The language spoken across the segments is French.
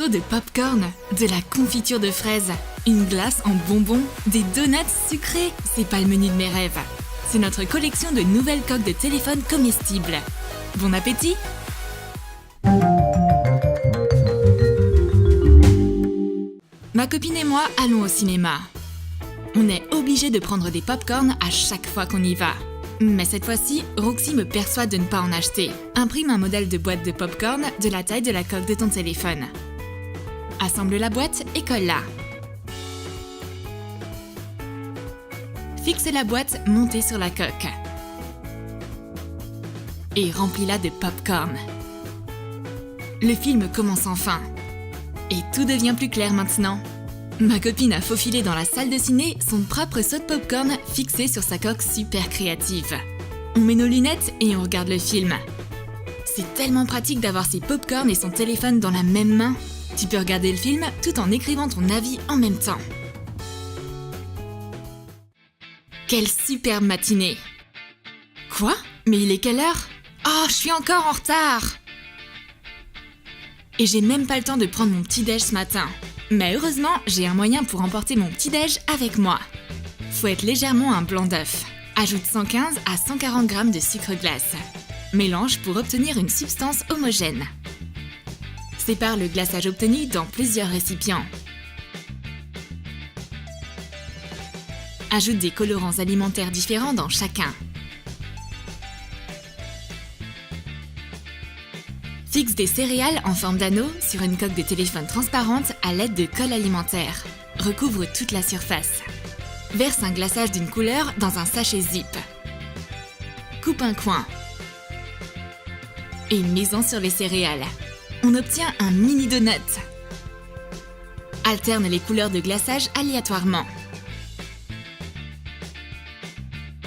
morceaux de popcorn, de la confiture de fraises, une glace en bonbons, des donuts sucrés. C'est pas le menu de mes rêves. C'est notre collection de nouvelles coques de téléphone comestibles. Bon appétit! Ma copine et moi allons au cinéma. On est obligé de prendre des pop-corn à chaque fois qu'on y va. Mais cette fois-ci, Roxy me persuade de ne pas en acheter. Imprime un modèle de boîte de pop-corn de la taille de la coque de ton téléphone. Assemble la boîte et colle-la. Fixe la boîte montée sur la coque. Et remplis-la de pop-corn. Le film commence enfin. Et tout devient plus clair maintenant. Ma copine a faufilé dans la salle de ciné son propre seau de popcorn fixé sur sa coque super créative. On met nos lunettes et on regarde le film. C'est tellement pratique d'avoir ses popcorn et son téléphone dans la même main. Tu peux regarder le film tout en écrivant ton avis en même temps. Quelle superbe matinée! Quoi? Mais il est quelle heure? Oh, je suis encore en retard! Et j'ai même pas le temps de prendre mon petit-déj ce matin. Mais heureusement, j'ai un moyen pour emporter mon petit-déj avec moi. Fouette légèrement un blanc d'œuf. Ajoute 115 à 140 g de sucre glace. Mélange pour obtenir une substance homogène. Sépare le glaçage obtenu dans plusieurs récipients. Ajoute des colorants alimentaires différents dans chacun. Fixe des céréales en forme d'anneau sur une coque de téléphone transparente à l'aide de colle alimentaire. Recouvre toute la surface. Verse un glaçage d'une couleur dans un sachet zip. Coupe un coin. Et mets-en sur les céréales. On obtient un mini donut. Alterne les couleurs de glaçage aléatoirement.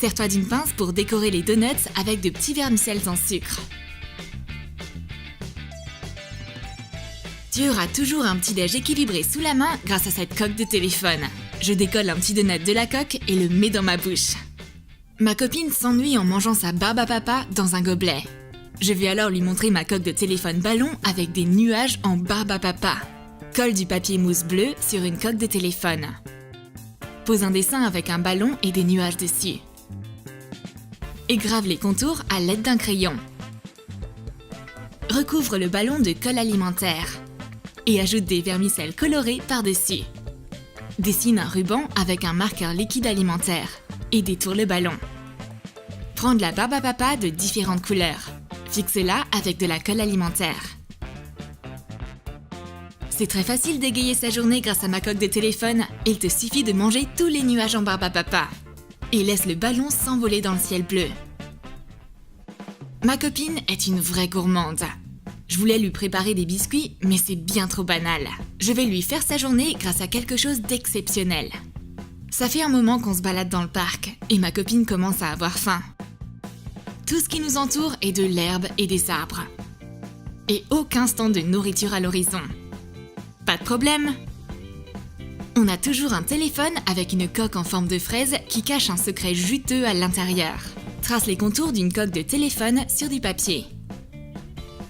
Sers-toi d'une pince pour décorer les donuts avec de petits vermicelles en sucre. Tu auras toujours un petit-déj équilibré sous la main grâce à cette coque de téléphone. Je décolle un petit donut de la coque et le mets dans ma bouche. Ma copine s'ennuie en mangeant sa barbe à papa dans un gobelet. Je vais alors lui montrer ma coque de téléphone ballon avec des nuages en barbe à papa. Colle du papier mousse bleu sur une coque de téléphone. Pose un dessin avec un ballon et des nuages dessus. Et grave les contours à l'aide d'un crayon. Recouvre le ballon de colle alimentaire. Et ajoute des vermicelles colorées par-dessus. Dessine un ruban avec un marqueur liquide alimentaire et détourne le ballon. Prends de la barbe à papa de différentes couleurs. Fixe-la avec de la colle alimentaire. C'est très facile d'égayer sa journée grâce à ma coque de téléphone. Il te suffit de manger tous les nuages en barbe à papa. Et laisse le ballon s'envoler dans le ciel bleu. Ma copine est une vraie gourmande. Je voulais lui préparer des biscuits, mais c'est bien trop banal. Je vais lui faire sa journée grâce à quelque chose d'exceptionnel. Ça fait un moment qu'on se balade dans le parc, et ma copine commence à avoir faim. Tout ce qui nous entoure est de l'herbe et des arbres. Et aucun stand de nourriture à l'horizon. Pas de problème! On a toujours un téléphone avec une coque en forme de fraise qui cache un secret juteux à l'intérieur. Trace les contours d'une coque de téléphone sur du papier.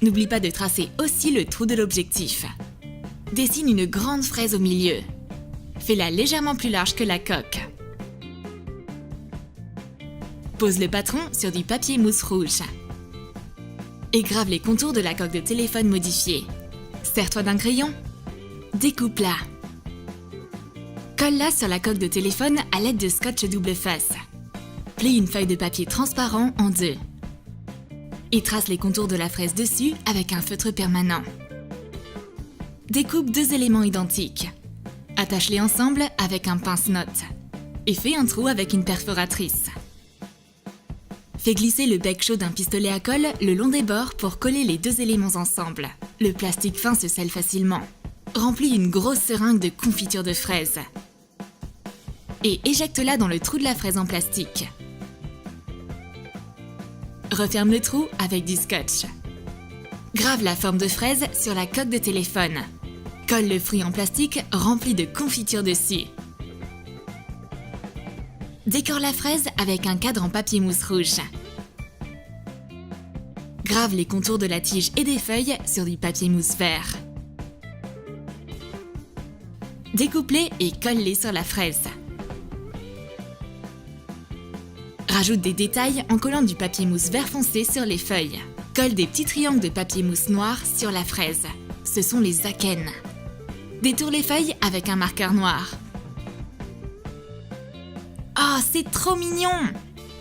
N'oublie pas de tracer aussi le trou de l'objectif. Dessine une grande fraise au milieu. Fais-la légèrement plus large que la coque. Pose le patron sur du papier mousse rouge. Et grave les contours de la coque de téléphone modifiée. Sers-toi d'un crayon. Découpe-la. Colle-la sur la coque de téléphone à l'aide de scotch double face. Plie une feuille de papier transparent en deux. Et trace les contours de la fraise dessus avec un feutre permanent. Découpe deux éléments identiques. Attache-les ensemble avec un pince-note. Et fais un trou avec une perforatrice. Fais glisser le bec chaud d'un pistolet à colle le long des bords pour coller les deux éléments ensemble. Le plastique fin se scelle facilement. Remplis une grosse seringue de confiture de fraise. Et éjecte-la dans le trou de la fraise en plastique. Referme le trou avec du scotch. Grave la forme de fraise sur la coque de téléphone. Colle le fruit en plastique rempli de confiture dessus. Décore la fraise avec un cadre en papier mousse rouge. Grave les contours de la tige et des feuilles sur du papier mousse vert. Découpe-les et colle-les sur la fraise. Rajoute des détails en collant du papier mousse vert foncé sur les feuilles. Colle des petits triangles de papier mousse noir sur la fraise. Ce sont les akènes. Détourne les feuilles avec un marqueur noir. Oh, c'est trop mignon!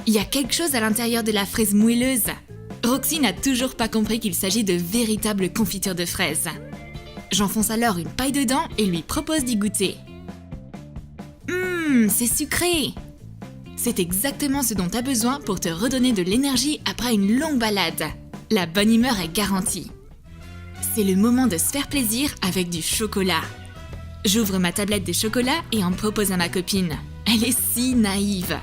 Il y a quelque chose à l'intérieur de la fraise moelleuse. Roxy n'a toujours pas compris qu'il s'agit de véritables confitures de fraises. J'enfonce alors une paille dedans et lui propose d'y goûter. C'est sucré! C'est exactement ce dont tu as besoin pour te redonner de l'énergie après une longue balade. La bonne humeur est garantie. C'est le moment de se faire plaisir avec du chocolat. J'ouvre ma tablette de chocolat et en propose à ma copine. Elle est si naïve.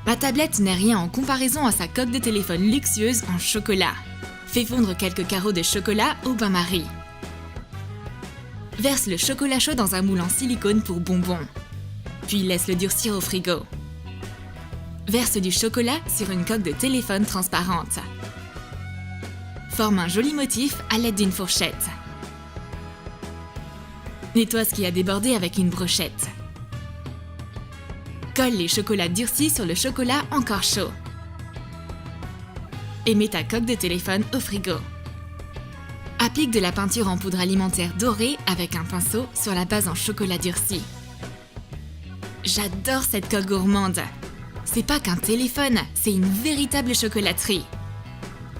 Ma tablette n'est rien en comparaison à sa coque de téléphone luxueuse en chocolat. Fais fondre quelques carreaux de chocolat au bain-marie. Verse le chocolat chaud dans un moule en silicone pour bonbons. Puis laisse-le durcir au frigo. Verse du chocolat sur une coque de téléphone transparente. Forme un joli motif à l'aide d'une fourchette. Nettoie ce qui a débordé avec une brochette. Colle les chocolats durcis sur le chocolat encore chaud. Et mets ta coque de téléphone au frigo. Applique de la peinture en poudre alimentaire dorée avec un pinceau sur la base en chocolat durci. J'adore cette coque gourmande. C'est pas qu'un téléphone, c'est une véritable chocolaterie.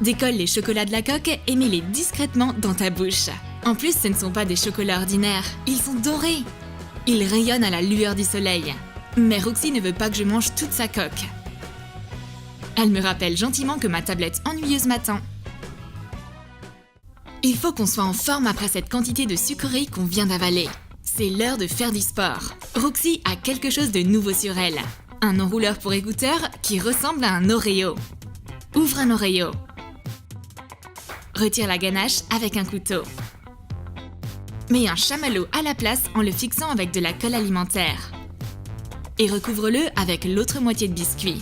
Décolle les chocolats de la coque et mets-les discrètement dans ta bouche. En plus, ce ne sont pas des chocolats ordinaires, ils sont dorés. Ils rayonnent à la lueur du soleil. Mais Roxy ne veut pas que je mange toute sa coque. Elle me rappelle gentiment que ma tablette ennuyeuse m'attend. Il faut qu'on soit en forme après cette quantité de sucreries qu'on vient d'avaler. C'est l'heure de faire du sport. Roxy a quelque chose de nouveau sur elle. Un enrouleur pour écouteurs qui ressemble à un Oreo. Ouvre un Oreo. Retire la ganache avec un couteau. Mets un chamallow à la place en le fixant avec de la colle alimentaire. Et recouvre-le avec l'autre moitié de biscuit.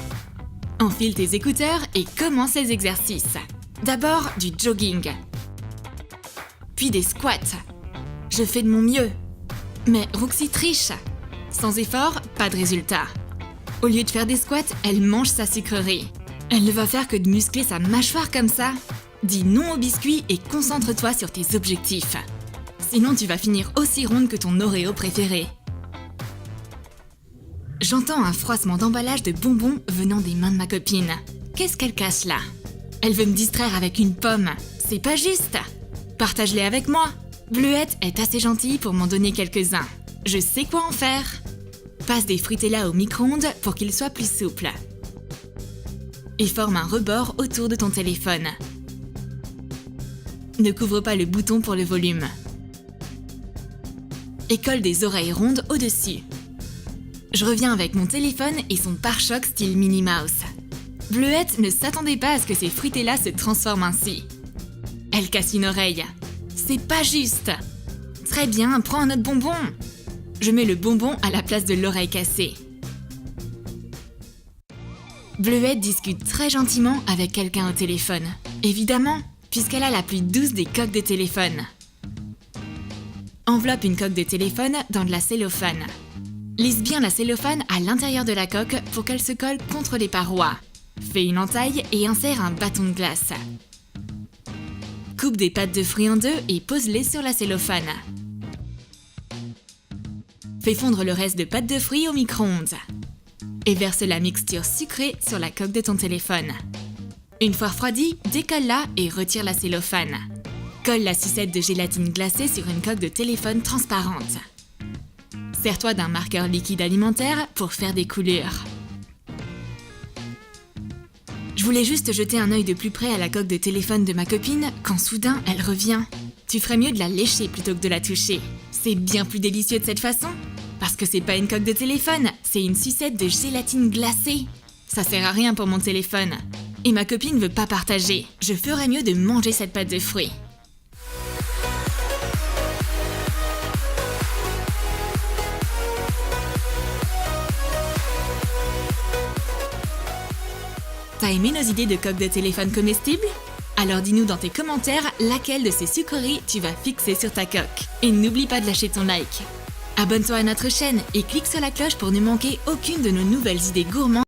Enfile tes écouteurs et commence les exercices. D'abord du jogging. Puis des squats. Je fais de mon mieux. Mais Roxy triche. Sans effort, pas de résultat. Au lieu de faire des squats, elle mange sa sucrerie. Elle ne va faire que de muscler sa mâchoire comme ça. Dis non aux biscuits et concentre-toi sur tes objectifs. Sinon, tu vas finir aussi ronde que ton Oreo préféré. J'entends un froissement d'emballage de bonbons venant des mains de ma copine. Qu'est-ce qu'elle cache là? Elle veut me distraire avec une pomme. C'est pas juste. Partage-les avec moi. Bleuette est assez gentille pour m'en donner quelques-uns. Je sais quoi en faire. Passe des Fruitella au micro-ondes pour qu'ils soient plus souples. Et forme un rebord autour de ton téléphone. Ne couvre pas le bouton pour le volume. Et colle des oreilles rondes au-dessus. Je reviens avec mon téléphone et son pare-choc style Minnie Mouse. Bleuette ne s'attendait pas à ce que ses Fruitella se transforment ainsi. Elle casse une oreille. C'est pas juste. Très bien, prends un autre bonbon. Je mets le bonbon à la place de l'oreille cassée. Bleuette discute très gentiment avec quelqu'un au téléphone. Évidemment, puisqu'elle a la plus douce des coques de téléphone. Enveloppe une coque de téléphone dans de la cellophane. Lisse bien la cellophane à l'intérieur de la coque pour qu'elle se colle contre les parois. Fais une entaille et insère un bâton de glace. Coupe des pâtes de fruits en deux et pose-les sur la cellophane. Fais fondre le reste de pâte de fruits au micro-ondes. Et verse la mixture sucrée sur la coque de ton téléphone. Une fois refroidie, décolle-la et retire la cellophane. Colle la sucette de gélatine glacée sur une coque de téléphone transparente. Sers-toi d'un marqueur liquide alimentaire pour faire des coulures. Je voulais juste jeter un œil de plus près à la coque de téléphone de ma copine quand soudain elle revient. Tu ferais mieux de la lécher plutôt que de la toucher. C'est bien plus délicieux de cette façon. Parce que c'est pas une coque de téléphone, c'est une sucette de gélatine glacée. Ça sert à rien pour mon téléphone. Et ma copine veut pas partager. Je ferais mieux de manger cette pâte de fruits. T'as aimé nos idées de coques de téléphone comestibles? Alors dis-nous dans tes commentaires laquelle de ces sucreries tu vas fixer sur ta coque. Et n'oublie pas de lâcher ton like. Abonne-toi à notre chaîne et clique sur la cloche pour ne manquer aucune de nos nouvelles idées gourmandes.